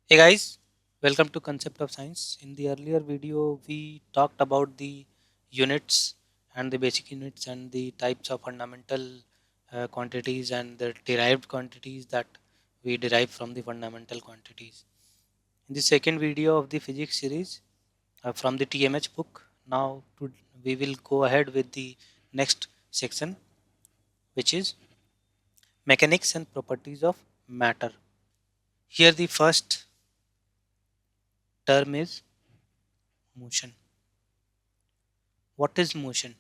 Hey guys, welcome to Concept of Science. In the earlier video, we talked about the units and the basic units and the types of fundamental quantities and the derived quantities that we derive from the fundamental quantities. In the second video of the physics series from the TMH book, we will go ahead with the next section, which is mechanics and properties of matter. Here, the first term is motion. What is motion?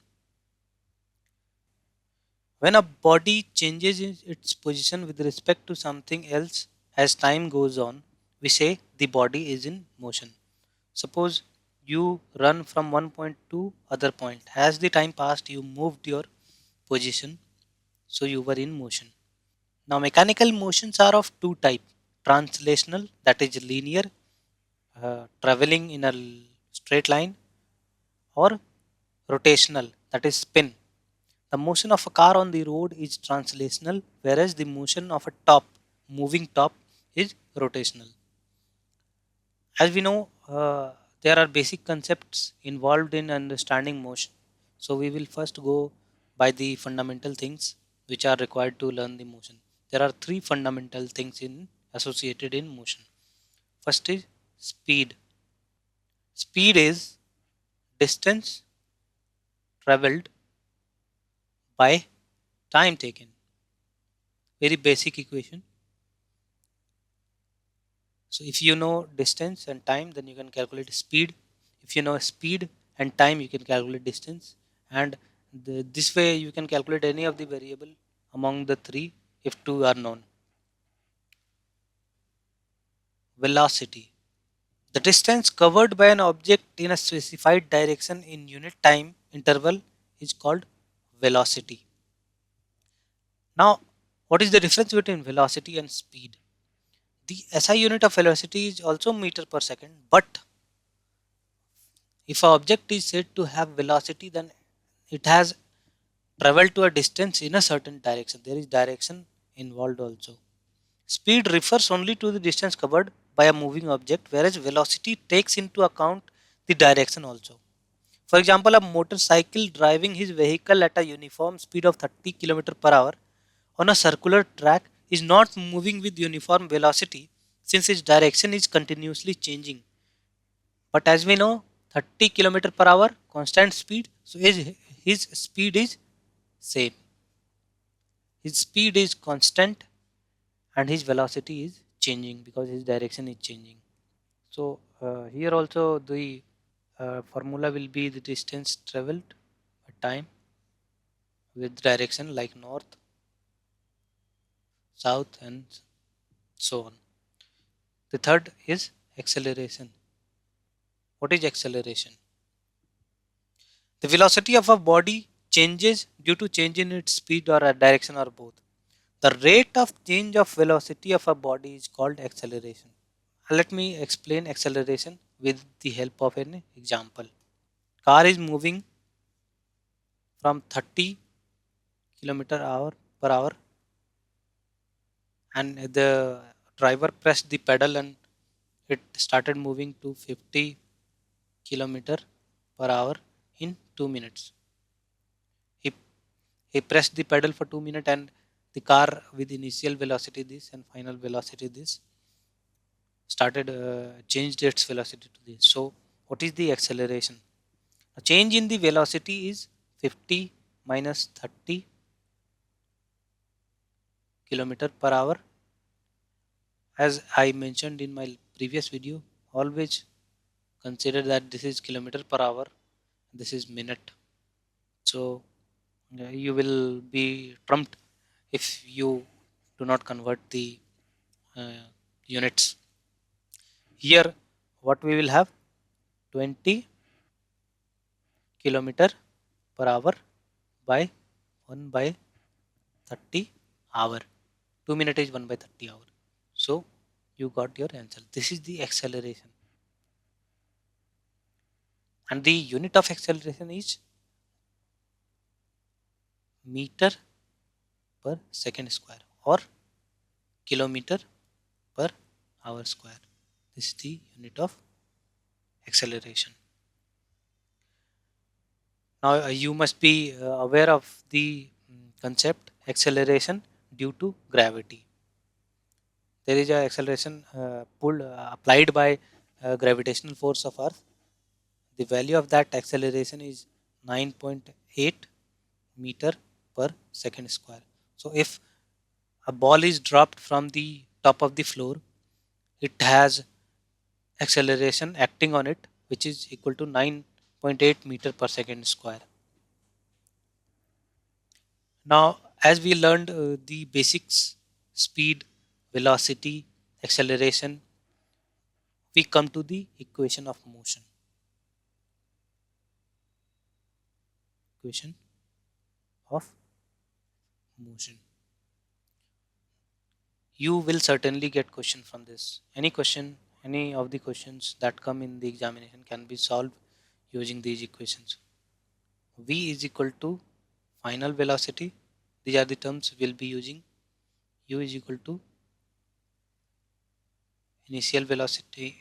When a body changes its position with respect to something else as time goes on, we say the body is in motion. Suppose you run from one point to other point. As the time passed, you moved your position, so you were in motion. Now, mechanical motions are of two types: translational, that is linear, traveling in a straight line, or rotational, that is spin. The motion of a car on the road is translational, whereas the motion of a moving top, is rotational. As we know, there are basic concepts involved in understanding motion. So we will first go by the fundamental things which are required to learn the motion. There are three fundamental things associated in motion. First is speed. Speed is distance traveled by time taken. Very basic equation. So if you know distance and time, then you can calculate speed. If you know speed and time, you can calculate distance. And this way you can calculate any of the variable among the three if two are known. Velocity. The distance covered by an object in a specified direction in unit time interval is called velocity. Now, what is the difference between velocity and speed? The SI unit of velocity is also meter per second, but if an object is said to have velocity, then it has traveled to a distance in a certain direction. There is direction involved also. Speed refers only to the distance covered by a moving object, whereas velocity takes into account the direction also. For example, a motorcycle driving his vehicle at a uniform speed of 30 km per hour on a circular track is not moving with uniform velocity since its direction is continuously changing. But as we know, 30 km per hour constant speed, so his speed is same. His speed is constant and his velocity is changing because his direction is changing. So here also the formula will be the distance traveled by time with direction like north, south, and so on. The third is acceleration. What is acceleration? The velocity of a body changes due to change in its speed or a direction or both. The rate of change of velocity of a body is called acceleration. Let me explain acceleration with the help of an example. Car is moving from 30 kilometer hour per hour, and the driver pressed the pedal and it started moving to 50 kilometer per hour in 2 minutes. He pressed the pedal for 2 minutes, and the car with initial velocity this and final velocity this started changed its velocity to this. So what is the acceleration? A change in the velocity is 50 minus 30 kilometer per hour. As I mentioned in my previous video, always consider that this is kilometer per hour, this is minute. So you will be trumped if you do not convert the uh, units. Here what we will have 20 kilometer per hour by 1 by 30 hour. 2 minutes is 1 by 30 hour. So you got your answer. This is the acceleration. And the unit of acceleration is meter per second square or kilometer per hour square. This is the unit of acceleration. Now you must be aware of the concept acceleration due to gravity. There is a acceleration pulled applied by gravitational force of Earth. The value of that acceleration is 9.8 meter per second square. So if a ball is dropped from the top of the floor, it has acceleration acting on it which is equal to 9.8 meter per second square. Now as we learned the basics, speed, velocity, acceleration, we come to the equation of motion. Equation of motion. You will certainly get question from this. Any question, any of the questions that come in the examination can be solved using these equations. V is equal to final velocity. These are the terms we'll be using. U is equal to initial velocity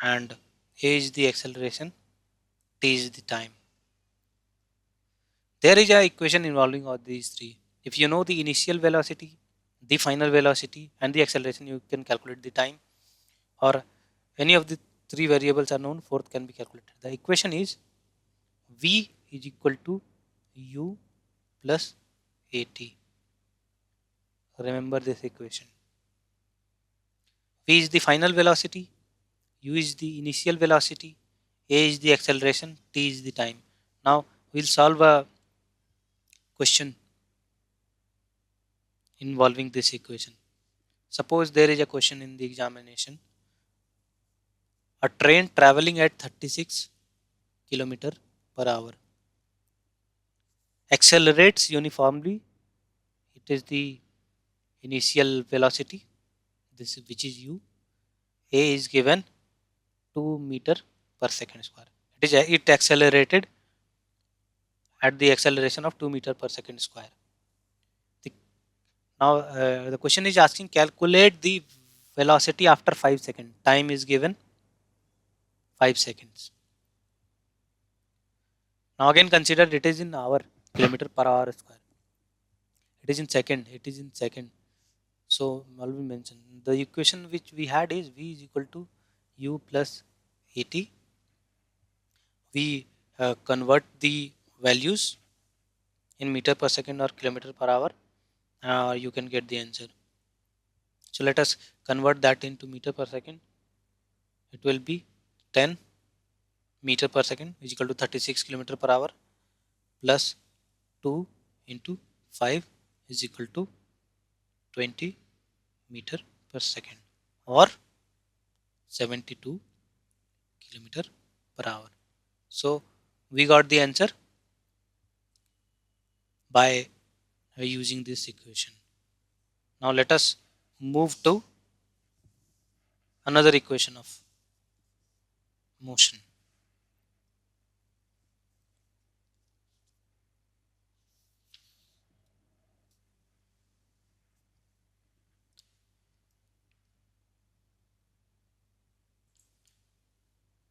and A is the acceleration, T is the time. There is a equation involving all these three. If you know the initial velocity, the final velocity and the acceleration, you can calculate the time, or any of the three variables are known, fourth can be calculated. The equation is V is equal to U plus AT. Remember this equation. V is the final velocity, U is the initial velocity, A is the acceleration, T is the time. Now we'll solve a question involving this equation. Suppose there is a question in the examination. A train traveling at 36 km per hour accelerates uniformly. It is the initial velocity, this which is U. A is given 2 meter per second square. It accelerated at the acceleration of 2 meter per second square. Now the question is asking calculate the velocity after 5 seconds. Time is given 5 seconds. Now again consider it is in hour, kilometer per hour square. It is in second. It is in second. So Malvin mentioned the equation which we had is V is equal to U plus AT. We convert the values in meter per second or kilometer per hour. You can get the answer. So let us convert that into meter per second. It will be 10 meter per second is equal to 36 kilometer per hour plus 2 into 5 is equal to 20 meter per second or 72 kilometer per hour. So we got the answer by using this equation. Now let us move to another equation of motion.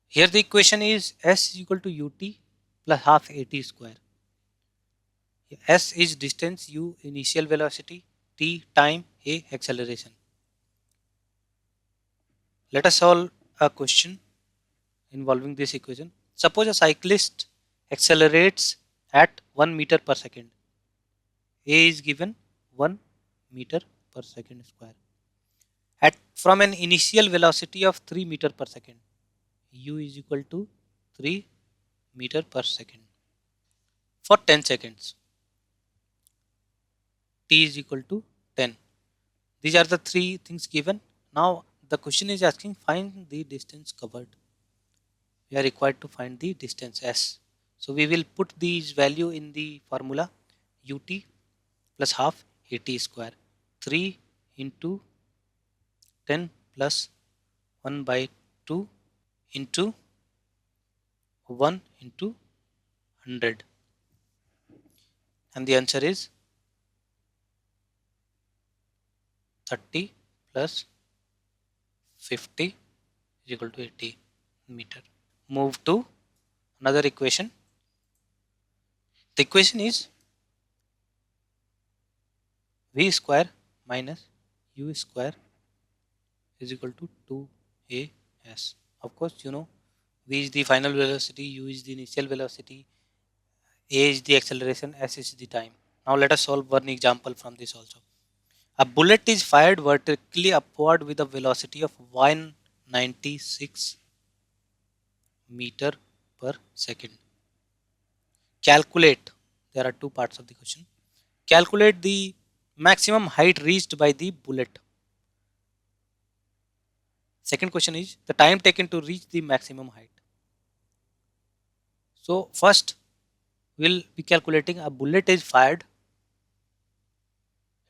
Here the equation is S is equal to ut plus half at square. S is distance, U initial velocity, T time, A acceleration. Let us solve a question involving this equation. Suppose a cyclist accelerates at 1 meter per second. A is given 1 meter per second square. At from an initial velocity of 3 meter per second. U is equal to 3 meter per second for 10 seconds. T is equal to 10. These are the three things given. Now the question is asking find the distance covered. We are required to find the distance S. So we will put these value in the formula ut plus half at square. 3 into 10 plus 1 by 2 into 1 into 100. And the answer is 30 plus 50 is equal to 80 meter. Move to another equation. The equation is v square minus u square is equal to 2as. Of course, you know v is the final velocity, u is the initial velocity, a is the acceleration, s is the time. Now let us solve one example from this also. A bullet is fired vertically upward with a velocity of 196 meter per second. Calculate, there are two parts of the question. Calculate the maximum height reached by the bullet. Second question is the time taken to reach the maximum height. So first we'll be calculating a bullet is fired.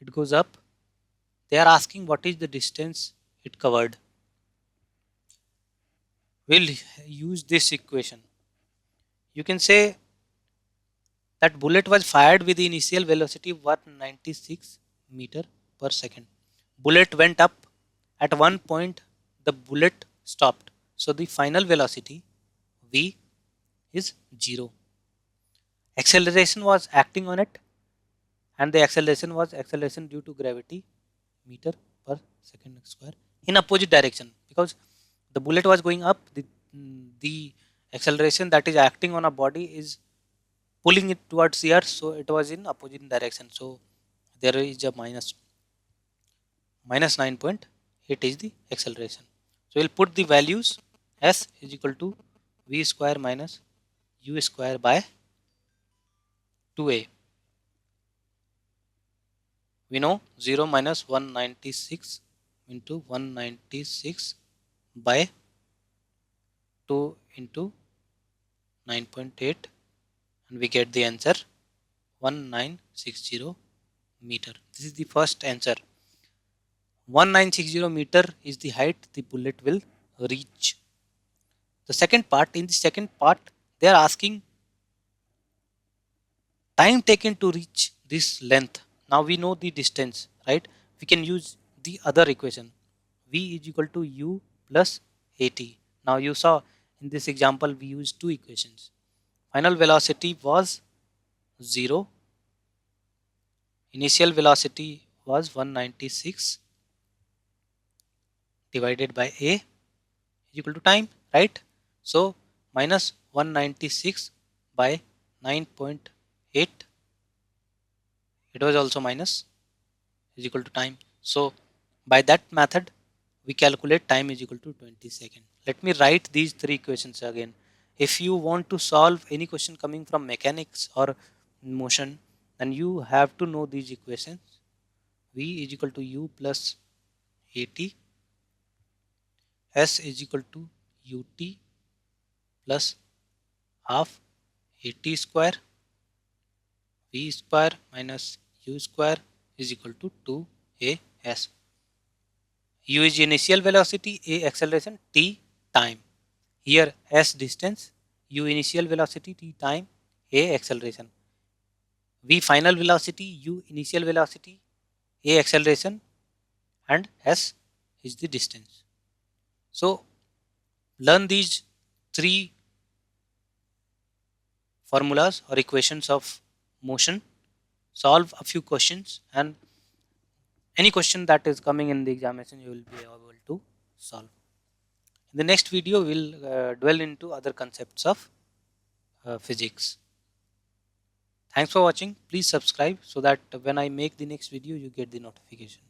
It goes up. They are asking what is the distance it covered. We'll use this equation. You can say that bullet was fired with the initial velocity of 196 meter per second. Bullet went up. At one point, the bullet stopped. So the final velocity v is 0. Acceleration was acting on it, and the acceleration was acceleration due to gravity meter per second square in opposite direction, because the bullet was going up. The acceleration that is acting on a body is pulling it towards the earth, so it was in opposite direction. So there is a minus 9.8 is the acceleration. So we'll put the values. S is equal to v square minus u square by 2a. We know 0 minus 196 into 196 by 2 into 9.8, and we get the answer 1960 meter. This is the first answer. 1960 meter is the height the bullet will reach. The second part, in the second part, they are asking time taken to reach this length. Now we know the distance, right? We can use the other equation. V is equal to u plus at. Now you saw in this example we used two equations. Final velocity was 0. Initial velocity was 196 divided by a is equal to time, right? So minus 196 by 9.8, it was also minus, is equal to time. So by that method we calculate time is equal to 20 seconds. Let me write these three equations again. If you want to solve any question coming from mechanics or motion, then you have to know these equations. V is equal to u plus at, s is equal to ut plus half at square, v square minus u square is equal to 2as. U is initial velocity, a acceleration, t time. Here s distance, u initial velocity, t time, a acceleration. V final velocity, u initial velocity, a acceleration, and s is the distance. So learn these three formulas or equations of motion, solve a few questions, and any question that is coming in the examination you will be able to solve. In the next video we'll dwell into other concepts of physics. Thanks for watching. Please subscribe so that when I make the next video you get the notification.